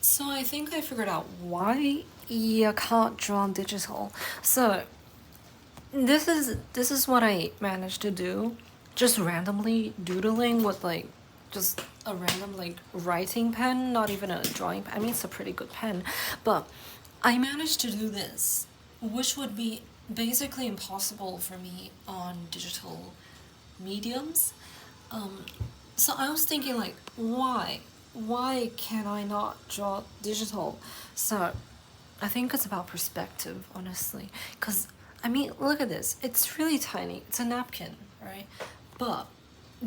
So I think I figured out why you can't draw on digital. So this is what I managed to do, just randomly doodling with like just a random like writing pen, not even a drawing pen. I mean, it's a pretty good pen, but I managed to do this, which would be basically impossible for me on digital mediums. Um, so I was thinking like, why? Why can I not draw digital? So I think it's about perspective, honestly. Because, I mean, look at this. It's really tiny. It's a napkin, right? But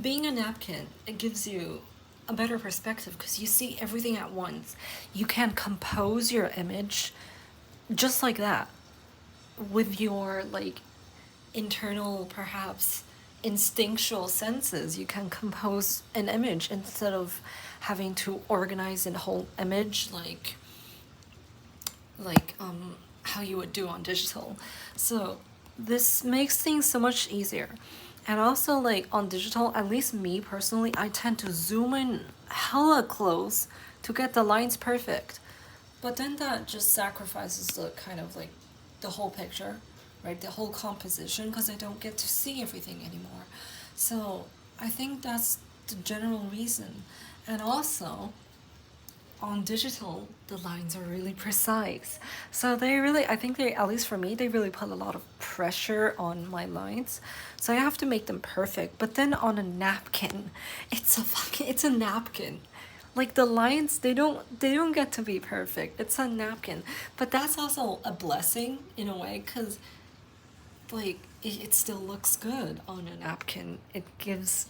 being a napkin, it gives you a better perspective because you see everything at once. You can compose your image just like that with your, like, internal, perhaps instinctual senses. You can compose an image instead of having to organize a whole image like how you would do on digital. So this makes things so much easier. And also like on digital, at least me personally, I tend to zoom in hella close to get the lines perfect. But then that just sacrifices the kind of like the whole picture, right? The whole composition because I don't get to see everything anymore. So I think that's the general reason. And also, on digital, the lines are really precise. So they really, I think they, at least for me, they really put a lot of pressure on my lines. So I have to make them perfect. But then on a napkin, it's a napkin. Like the lines, they don't get to be perfect. It's a napkin. But that's also a blessing in a way, because like it still looks good on a napkin. It gives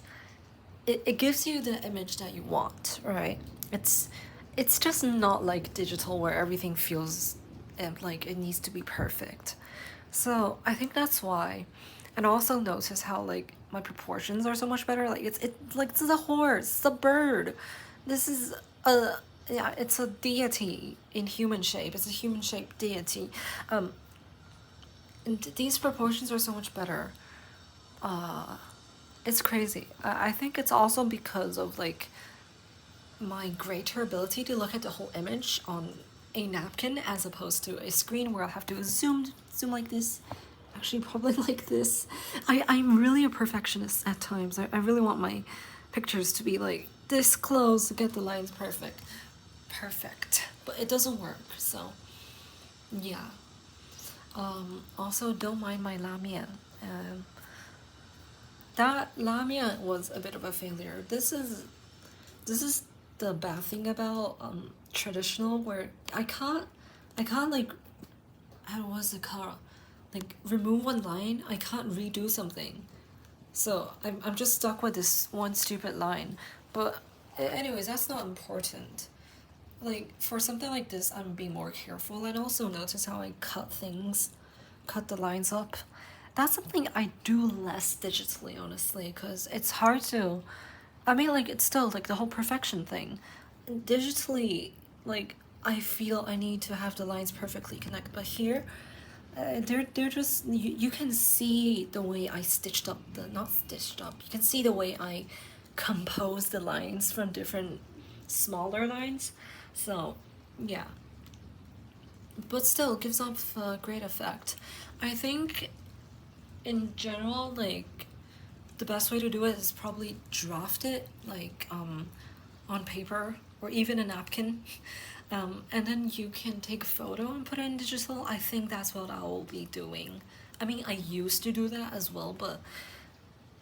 you the image that you want, right? It's it's just not like digital where everything feels like it needs to be perfect. So I think that's why. And also notice how like my proportions are so much better. Like it like it's a horse, it's a bird. This is a yeah, it's a deity in human shape. It's a human shaped deity. And these proportions are so much better. It's crazy. I think it's also because of like my greater ability to look at the whole image on a napkin as opposed to a screen where I'll have to zoom like this. Actually, probably like this. I'm really a perfectionist at times. I really want my pictures to be like this close to get the lines perfect. Perfect. But it doesn't work, so yeah. Also, don't mind my lamian. Um, that lamian was a bit of a failure. This is the bad thing about traditional where I can't like how was it called, like remove one line. I can't redo something, so I'm just stuck with this one stupid line. But anyways, that's not important. Like for something like this, I'm being more careful and also notice how I cut the lines up. That's something I do less digitally, honestly, because it's hard to. I mean, like, it's still like the whole perfection thing. Digitally, like, I feel I need to have the lines perfectly connect, but here, they're just you can see the way I stitched up the not stitched up. You can see the way I compose the lines from different smaller lines. So, yeah, but still gives off a great effect. I think in general, like the best way to do it is probably draft it like on paper or even a napkin. And then you can take a photo and put it in digital. I think that's what I will be doing. I mean, I used to do that as well, but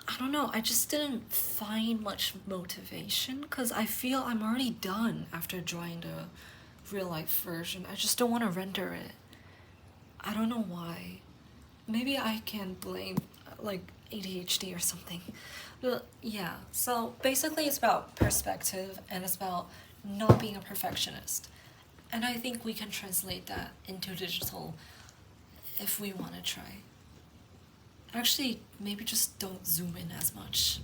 I don't know. I just didn't find much motivation because I feel I'm already done after drawing the real life version. I just don't want to render it. I don't know why. Maybe I can blame like ADHD or something. But yeah, so basically it's about perspective and it's about not being a perfectionist. And I think we can translate that into digital if we want to try. Actually, maybe just don't zoom in as much.